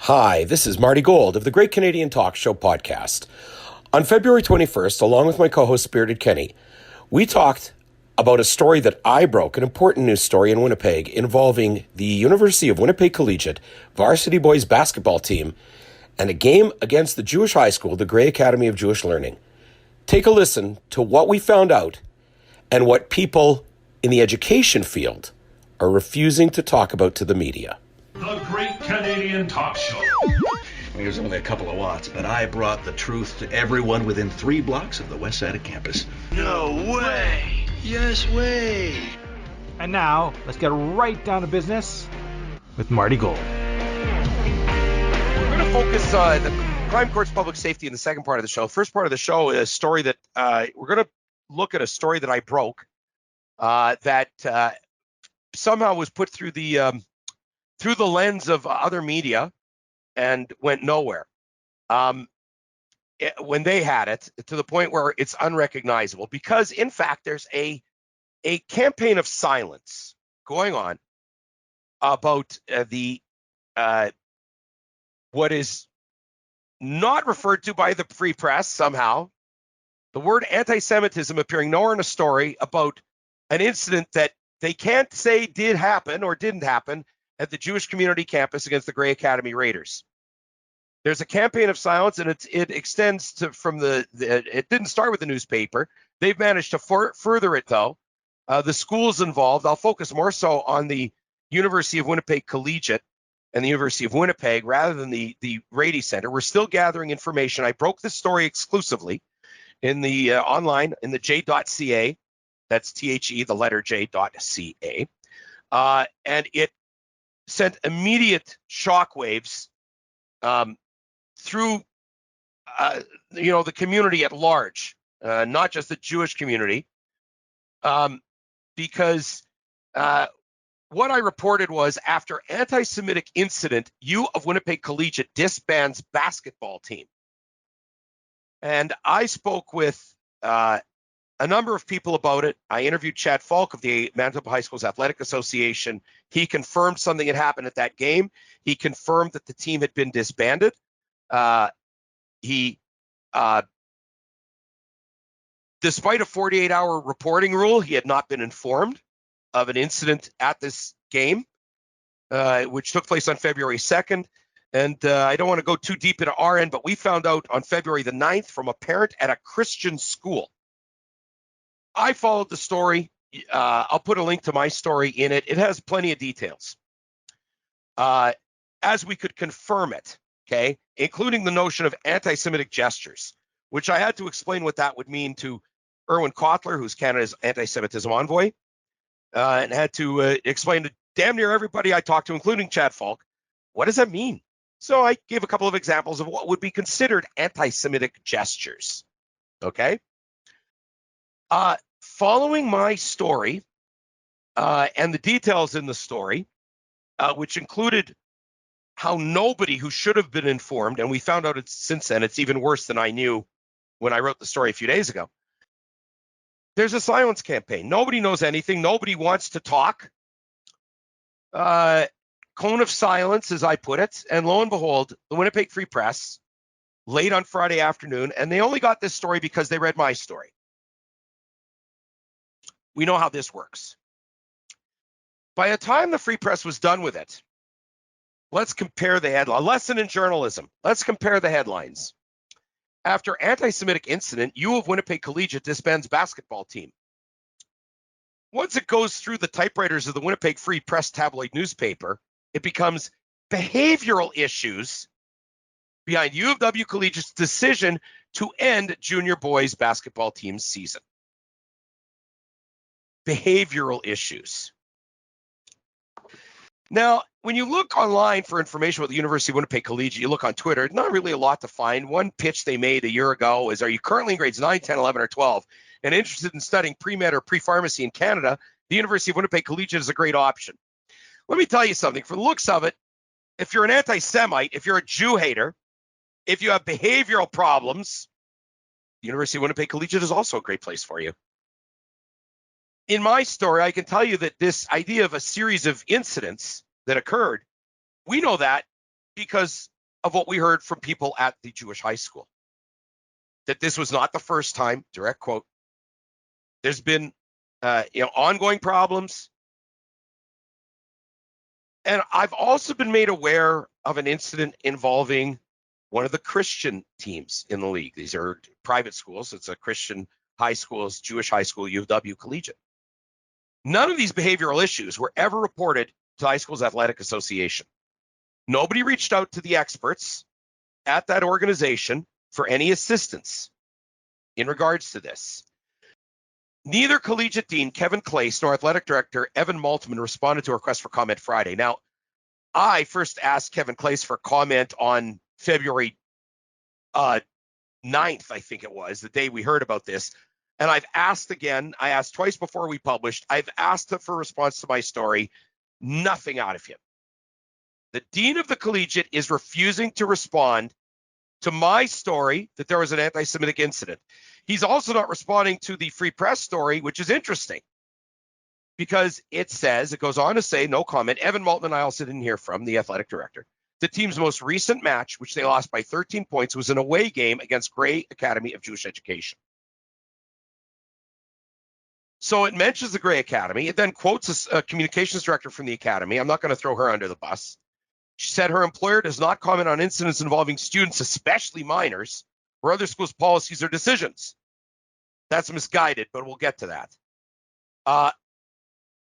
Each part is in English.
Hi, this is Marty Gold of the Great Canadian Talk Show podcast. On February 21st, along with my co-host Spirited Kenny, we talked about a story that I broke, an important news story in Winnipeg involving the University of Winnipeg Collegiate varsity boys basketball team and a game against the Jewish high school, the Grey Academy of Jewish Learning. Take a listen to what we found out and what people in the education field are refusing to talk about to the media. The Great Canadian Talk Show. There's only a couple of watts, but I brought the truth to everyone within 3 blocks of the west side of campus. No way! Yes way! And now, let's get right down to business with Marty Gold. We're going to focus on the crime courts, public safety in the second part of the show. First part of the show is a story that we're going to look at a story that I broke that somehow was put through the lens of other media and went nowhere. When they had it, to the point where it's unrecognizable, because in fact there's a campaign of silence going on about what is not referred to by the free press somehow, the word anti-Semitism appearing nowhere in a story about an incident that they can't say did happen or didn't happen at the Jewish community campus against the Grey Academy Raiders. There's a campaign of silence, and it extends to it didn't start with the newspaper. They've managed to further it, though. The schools involved, I'll focus more so on the University of Winnipeg Collegiate and the University of Winnipeg rather than the Rady Center. We're still gathering information. I broke this story exclusively in the online, in the J.ca. That's THE, the letter J.ca. And it sent immediate shockwaves through the community at large, not just the Jewish community, because what I reported was, after anti-Semitic incident, U of Winnipeg Collegiate disbands basketball team. And I spoke with a number of people about it. I interviewed Chad Falk of the Manitoba High Schools Athletic Association. He confirmed something had happened at that game. He confirmed that the team had been disbanded. Despite a 48-hour reporting rule, he had not been informed of an incident at this game, which took place on February 2nd. And I don't want to go too deep into our end, but we found out on February the 9th from a parent at a Christian school. I followed the story. I'll put a link to my story in it. It has plenty of details. As we could confirm it, okay, including the notion of anti-Semitic gestures, which I had to explain what that would mean to Irwin Cotler, who's Canada's anti-Semitism envoy, and had to explain to damn near everybody I talked to, including Chad Falk, what does that mean? So I gave a couple of examples of what would be considered anti-Semitic gestures, okay? Following my story and the details in the story, which included how nobody who should have been informed, and we found out since then it's even worse than I knew when I wrote the story a few days ago. There's a silence campaign. Nobody knows anything. Nobody wants to talk. Cone of silence, as I put it. And lo and behold, the Winnipeg Free Press, late on Friday afternoon, and they only got this story because they read my story. We know how this works. By the time the Free Press was done with it, let's compare the headline. A lesson in journalism. Let's compare the headlines. After anti-Semitic incident, U of Winnipeg Collegiate disbands basketball team. Once it goes through the typewriters of the Winnipeg Free Press tabloid newspaper, it becomes behavioral issues behind U of W Collegiate's decision to end junior boys basketball team's season. Behavioral issues. Now, when you look online for information about the University of Winnipeg Collegiate, you look on Twitter, not really a lot to find. One pitch they made a year ago is, are you currently in grades 9, 10, 11, or 12 and interested in studying pre-med or pre-pharmacy in Canada? The University of Winnipeg Collegiate is a great option. Let me tell you something. For the looks of it, if you're an anti-Semite, if you're a Jew hater, if you have behavioral problems, the University of Winnipeg Collegiate is also a great place for you. In my story, I can tell you that this idea of a series of incidents that occurred, we know that because of what we heard from people at the Jewish high school, that this was not the first time, direct quote. There's been ongoing problems. And I've also been made aware of an incident involving one of the Christian teams in the league. These are private schools. It's a Christian high school, it's Jewish high school, U of W Collegiate. None of these behavioral issues were ever reported to the high school's athletic association. Nobody reached out to the experts at that organization for any assistance in regards to this. Neither collegiate dean Kevin Clace nor athletic director Evan Maltman responded to a request for comment Friday. Now, I first asked Kevin Clace for comment on February 9th, I think it was, the day we heard about this. And I've asked again. I asked twice before we published. I've asked for a response to my story. Nothing out of him. The dean of the collegiate is refusing to respond to my story that there was an anti-Semitic incident. He's also not responding to the Free Press story, which is interesting because it goes on to say, no comment. Evan Maltman, I also didn't hear from, the athletic director. The team's most recent match, which they lost by 13 points, was an away game against Gray Academy of Jewish Education. So it mentions the Gray Academy. It then quotes a communications director from the academy. I'm not going to throw her under the bus. She said her employer does not comment on incidents involving students, especially minors, or other schools' policies or decisions. That's misguided, but we'll get to that.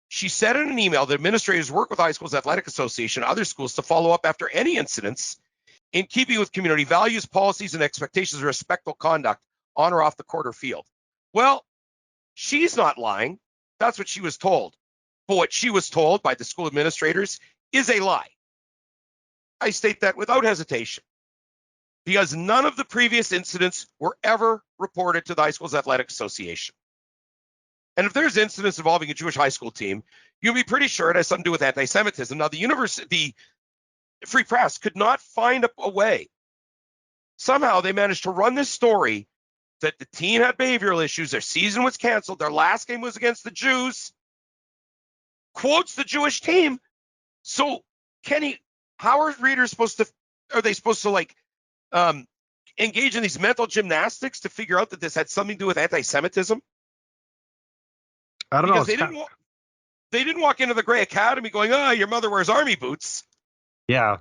She said in an email that administrators work with high schools' athletic association and other schools to follow up after any incidents in keeping with community values, policies, and expectations of respectful conduct on or off the court or field. Well, she's not lying. That's what she was told. But what she was told by the school administrators is a lie. I state that without hesitation, because none of the previous incidents were ever reported to the high school's athletic association. And if there's incidents involving a Jewish high school team, you'll be pretty sure it has something to do with anti-Semitism. Now, the Free Press could not find a way. Somehow they managed to run this story that the team had behavioral issues, their season was canceled, their last game was against the Jews, quotes the Jewish team. So, Kenny, how are readers are they supposed to engage in these mental gymnastics to figure out that this had something to do with anti-Semitism? I don't know. They didn't walk into the Gray Academy going, "Oh, your mother wears army boots." Yeah.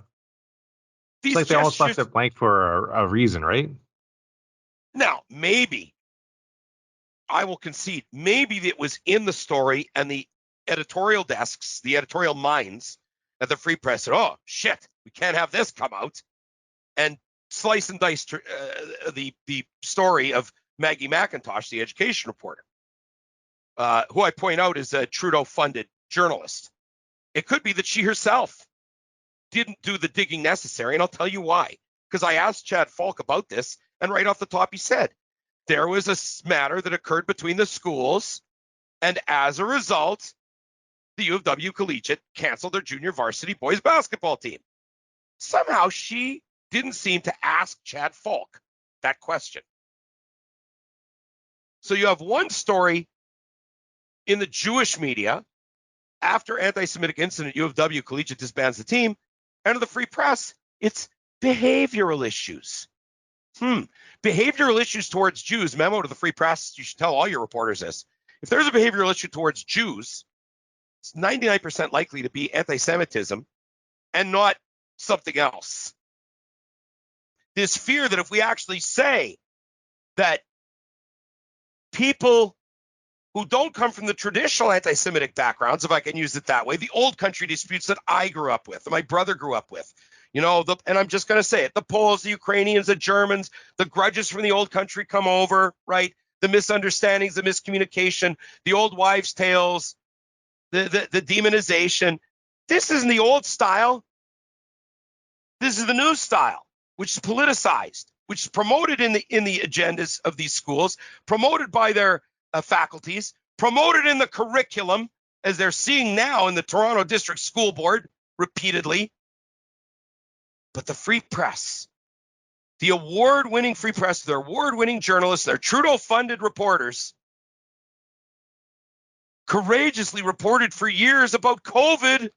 It's like they almost left it blank for a reason, right? Now, maybe, I will concede, maybe it was in the story and the editorial desks, the editorial minds at the Free Press said, "Oh, shit, we can't have this come out," and slice and dice the story of Maggie McIntosh, the education reporter, who I point out is a Trudeau-funded journalist. It could be that she herself didn't do the digging necessary, and I'll tell you why. Because I asked Chad Falk about this, and right off the top he said, there was a matter that occurred between the schools, and as a result, the U of W Collegiate canceled their junior varsity boys basketball team. Somehow she didn't seem to ask Chad Falk that question. So you have one story in the Jewish media after anti-Semitic incident, U of W Collegiate disbands the team, and in the Free Press, it's behavioral issues. Behavioral issues towards Jews. Memo to the Free Press, you should tell all your reporters this. If there's a behavioral issue towards Jews, it's 99% likely to be anti-Semitism and not something else. This fear that if we actually say that people who don't come from the traditional anti-Semitic backgrounds, if I can use it that way, the old country disputes that I grew up with, that my brother grew up with, and I'm just going to say it, the Poles, the Ukrainians, the Germans, the grudges from the old country come over, right? The misunderstandings, the miscommunication, the old wives' tales, the demonization. This isn't the old style. This is the new style, which is politicized, which is promoted in the agendas of these schools, promoted by their faculties, promoted in the curriculum, as they're seeing now in the Toronto District School Board repeatedly. But the Free Press, the award-winning Free Press, their award-winning journalists, their Trudeau-funded reporters, courageously reported for years about COVID.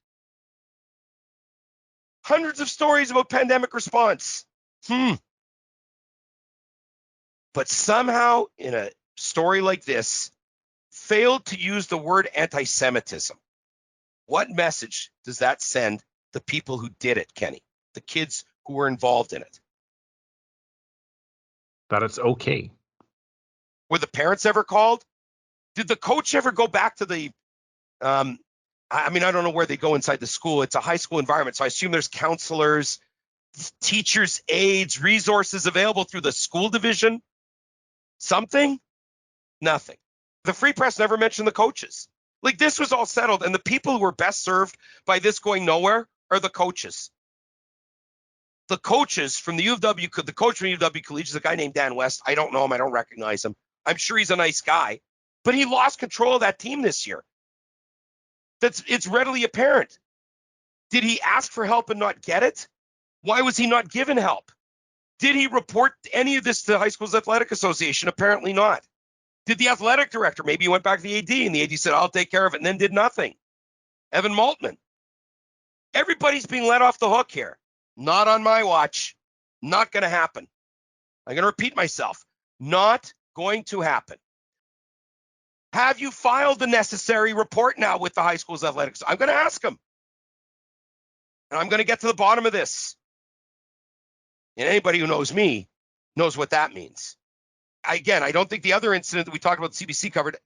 Hundreds of stories about pandemic response. But somehow, in a story like this, failed to use the word anti-Semitism. What message does that send the people who did it, Kenny? The kids who were involved in it? That it's okay. Were the parents ever called? Did the coach ever go back to the I don't know where they go inside the school. It's a high school environment, so I assume there's counselors, teachers, aides, resources available through the school division. Something? Nothing. The Free Press never mentioned the coaches. Like, this was all settled, and the people who were best served by this going nowhere are the coaches. The coaches from the U of W, the coach from the U of W Collegiate is a guy named Dan West. I don't know him. I don't recognize him. I'm sure he's a nice guy, but he lost control of that team this year. It's readily apparent. Did he ask for help and not get it? Why was he not given help? Did he report any of this to the High Schools Athletic Association? Apparently not. Did the athletic director, maybe he went back to the AD and the AD said, I'll take care of it, and then did nothing? Evan Maltman. Everybody's being let off the hook here. Not on my watch. Not going to happen. I'm going to repeat myself. Not going to happen. Have you filed the necessary report now with the High Schools Athletics? I'm going to ask them. And I'm going to get to the bottom of this. And anybody who knows me knows what that means. Again, I don't think the other incident that we talked about, the CBC covered,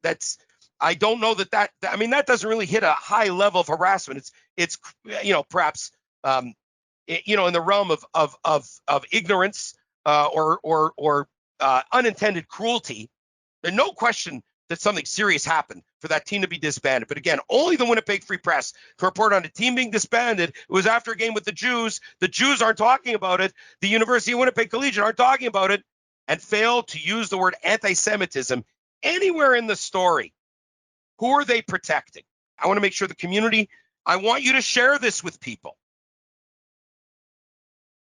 I don't know that doesn't really hit a high level of harassment. It's perhaps, in the realm of ignorance or unintended cruelty. There's no question that something serious happened for that team to be disbanded. But again, only the Winnipeg Free Press can report on a team being disbanded. It was after a game with the Jews. The Jews aren't talking about it. The University of Winnipeg Collegiate aren't talking about it, and fail to use the word anti-Semitism anywhere in the story. Who are they protecting? I want to make sure the community, I want you to share this with people.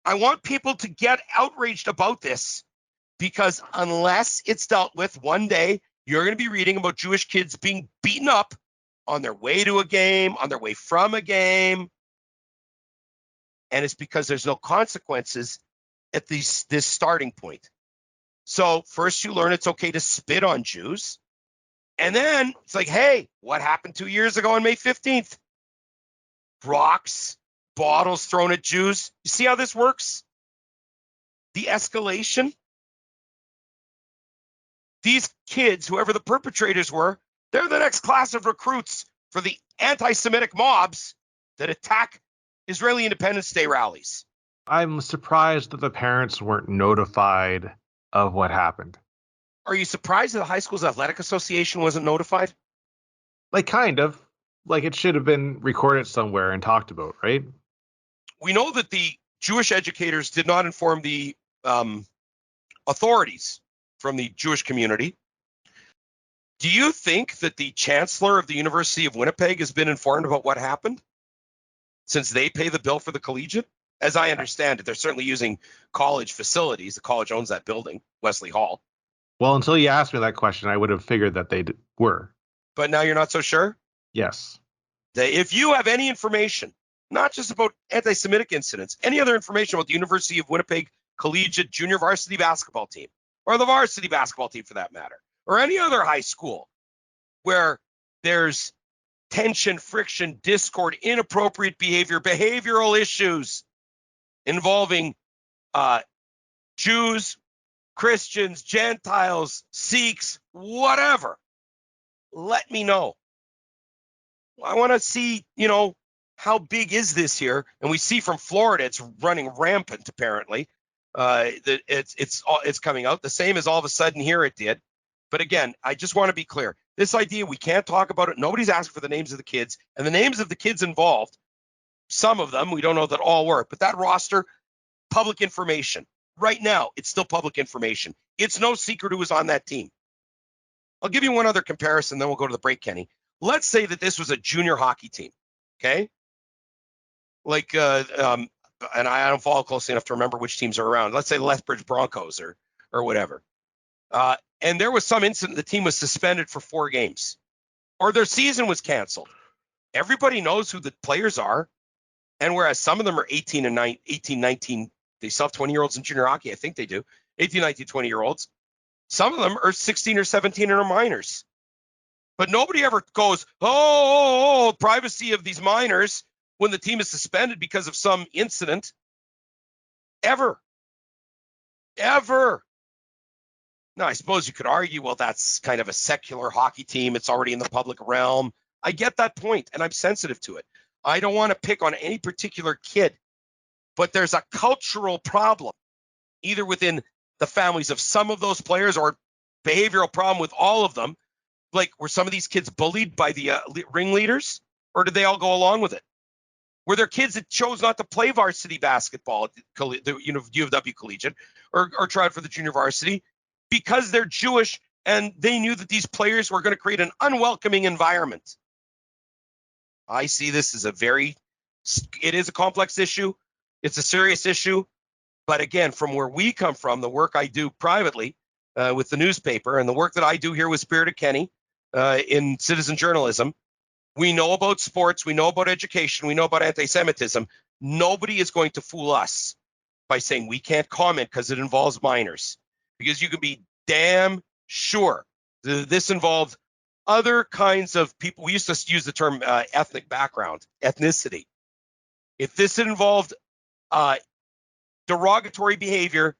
I want people to get outraged about this, because unless it's dealt with, one day you're going to be reading about Jewish kids being beaten up on their way to a game, on their way from a game. And it's because there's no consequences at this starting point. So first you learn it's okay to spit on Jews. And then it's like, hey, what happened 2 years ago on May 15th? Rocks, bottles thrown at Jews. You see how this works? The escalation. These kids, whoever the perpetrators were, they're the next class of recruits for the anti-Semitic mobs that attack Israeli Independence Day rallies. I'm surprised that the parents weren't notified of what happened. Are you surprised that the High Schools Athletic Association wasn't notified? Like, kind of. Like, it should have been recorded somewhere and talked about, right? We know that the Jewish educators did not inform the authorities from the Jewish community. Do you think that the chancellor of the University of Winnipeg has been informed about what happened, since they pay the bill for the collegiate? As I understand it, they're certainly using college facilities. The college owns that building, Wesley Hall. Well, until you asked me that question, I would have figured that they were. But now you're not so sure? Yes. If you have any information, not just about anti-Semitic incidents, any other information about the University of Winnipeg Collegiate junior varsity basketball team, or the varsity basketball team for that matter, or any other high school where there's tension, friction, discord, inappropriate behavior, behavioral issues involving Jews, Christians, Gentiles, Sikhs, whatever, let me know. I want to see, how big is this here? And we see from Florida, it's running rampant, apparently. That it's coming out. The same as all of a sudden here it did. But again, I just want to be clear. This idea, we can't talk about it. Nobody's asking for the names of the kids. And the names of the kids involved, some of them, we don't know that all were. But that roster, public information. Right now, it's still public information. It's no secret who was on that team. I'll give you one other comparison, then we'll go to the break, Kenny. Let's say that this was a junior hockey team, okay? Like, and I don't follow closely enough to remember which teams are around. Let's say the Lethbridge Broncos or whatever. And there was some incident the team was suspended for 4 games, or their season was canceled. Everybody knows who the players are. And whereas some of them are 18, 19, they still have 20-year-olds in junior hockey. I think they do. 18, 19, 20-year-olds. Some of them are 16 or 17 and are minors. But nobody ever goes, privacy of these minors when the team is suspended because of some incident. Ever. Now, I suppose you could argue, well, that's kind of a secular hockey team. It's already in the public realm. I get that point, and I'm sensitive to it. I don't want to pick on any particular kid, but there's a cultural problem, either within the families of some of those players or behavioral problem with all of them. Like, were some of these kids bullied by the ringleaders, or did they all go along with it? Were there kids that chose not to play varsity basketball at the U of W Collegiate or try out for the junior varsity because they're Jewish and they knew that these players were going to create an unwelcoming environment? I see this as it is a complex issue. It's a serious issue. But again, from where we come from, the work I do privately with the newspaper and the work that I do here with Spirited Kenny in citizen journalism, we know about sports, we know about education, we know about anti-Semitism. Nobody is going to fool us by saying we can't comment because it involves minors. Because you can be damn sure this involved other kinds of people. We used to use the term ethnic background, ethnicity. If this involved derogatory behavior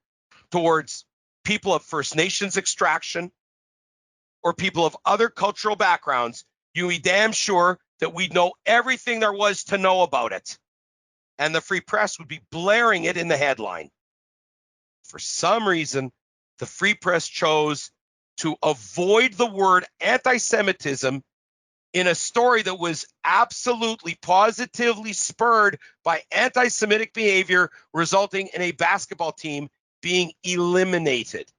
towards people of First Nations extraction or people of other cultural backgrounds, you be damn sure that we'd know everything there was to know about it. And the Free Press would be blaring it in the headline. For some reason, the Free Press chose to avoid the word anti-Semitism in a story that was absolutely, positively spurred by anti-Semitic behavior, resulting in a basketball team being eliminated.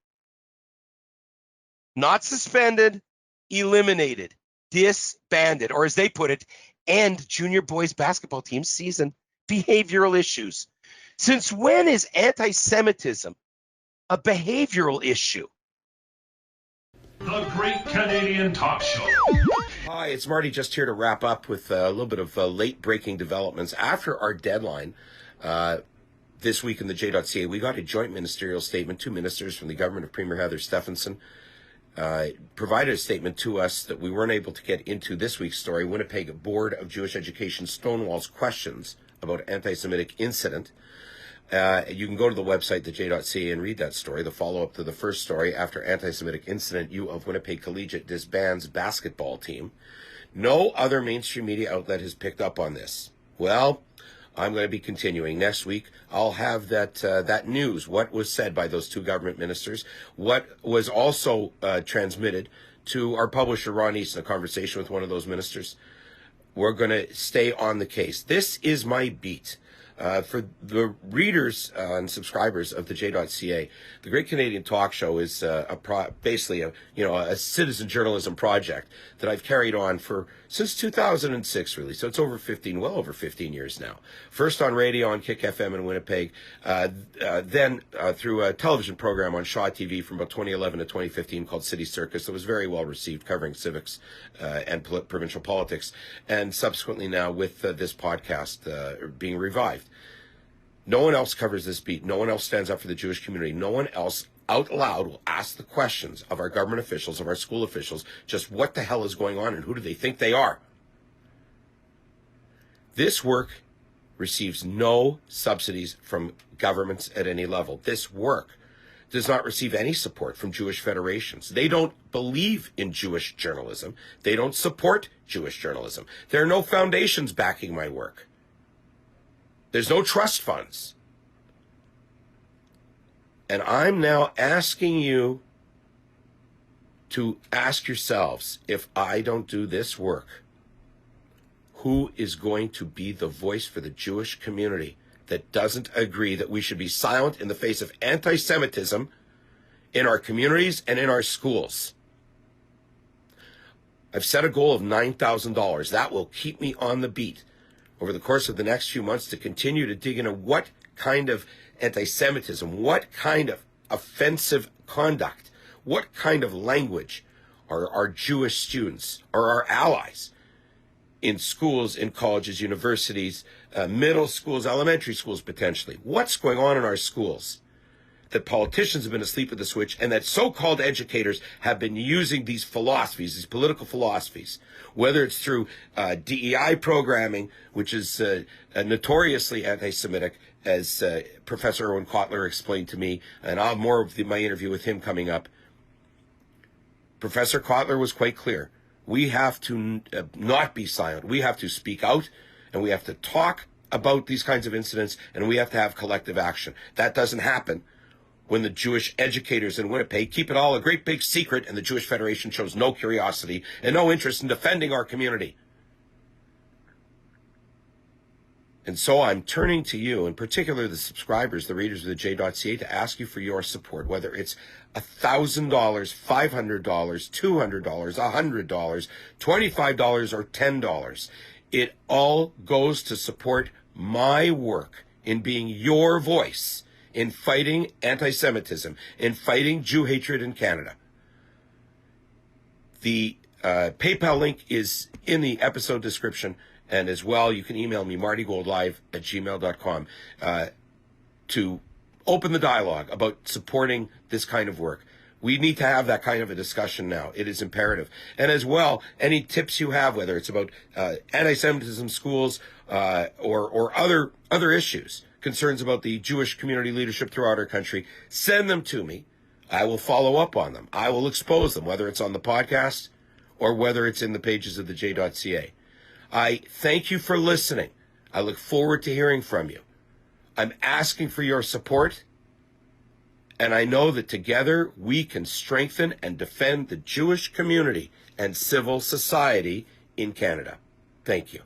Not suspended, eliminated, disbanded, or as they put it, end junior boys basketball team season. Behavioral issues. Since when is anti-Semitism a behavioral issue? The Great Canadian Talk Show. Hi, it's Marty, just here to wrap up with a little bit of late-breaking developments. After our deadline this week in the TheJ.ca, we got a joint ministerial statement. Two ministers from the government of Premier Heather Stephenson provided a statement to us that we weren't able to get into this week's story. Winnipeg Board of Jewish Education stonewalls questions about anti-Semitic incident. You can go to the website, TheJ.ca, and read that story, the follow-up to the first story. After anti-Semitic incident, U of Winnipeg Collegiate disbands basketball team. No other mainstream media outlet has picked up on this. Well, I'm going to be continuing. Next week, I'll have that news, what was said by those two government ministers, what was also transmitted to our publisher, Ron East, in a conversation with one of those ministers. We're going to stay on the case. This is my beat. For the readers and subscribers of TheJ.ca, the Great Canadian Talk Show is basically a citizen journalism project that I've carried on since 2006, really. So it's well over 15 years now. First on radio on Kick FM in Winnipeg, then through a television program on Shaw TV from about 2011 to 2015 called City Circus that was very well received, covering civics and provincial politics, and subsequently now with this podcast being revived. No one else covers this beat. No one else stands up for the Jewish community. No one else out loud will ask the questions of our government officials, of our school officials, just what the hell is going on and who do they think they are? This work receives no subsidies from governments at any level. This work does not receive any support from Jewish federations. They don't believe in Jewish journalism. They don't support Jewish journalism. There are no foundations backing my work. There's no trust funds. And I'm now asking you to ask yourselves, if I don't do this work, who is going to be the voice for the Jewish community that doesn't agree that we should be silent in the face of anti-Semitism in our communities and in our schools? I've set a goal of $9,000. That will keep me on the beat over the course of the next few months to continue to dig into what kind of anti-Semitism, what kind of offensive conduct, what kind of language are our Jewish students or our allies in schools, in colleges, universities, middle schools, elementary schools, potentially. What's going on in our schools? That politicians have been asleep at the switch, and that so-called educators have been using these philosophies, these political philosophies, whether it's through DEI programming, which is notoriously anti-Semitic, as Professor Irwin Cotler explained to me, and I'll have more of my interview with him coming up. Professor Cotler was quite clear. We have to not be silent. We have to speak out, and we have to talk about these kinds of incidents, and we have to have collective action. That doesn't happen when the Jewish educators in Winnipeg keep it all a great big secret, and the Jewish Federation shows no curiosity and no interest in defending our community. And so I'm turning to you, in particular the subscribers, the readers of the TheJ.ca, to ask you for your support, whether it's $1,000, $500, $200, $100, $25, or $10. It all goes to support my work in being your voice in fighting anti-Semitism, in fighting Jew hatred in Canada. The PayPal link is in the episode description, and as well, you can email me, martygoldlive@gmail.com, to open the dialogue about supporting this kind of work. We need to have that kind of a discussion now. It is imperative. And as well, any tips you have, whether it's about anti-Semitism schools or other issues, concerns about the Jewish community leadership throughout our country, send them to me. I will follow up on them. I will expose them, whether it's on the podcast or whether it's in the pages of the TheJ.ca. I thank you for listening. I look forward to hearing from you. I'm asking for your support, and I know that together we can strengthen and defend the Jewish community and civil society in Canada. Thank you.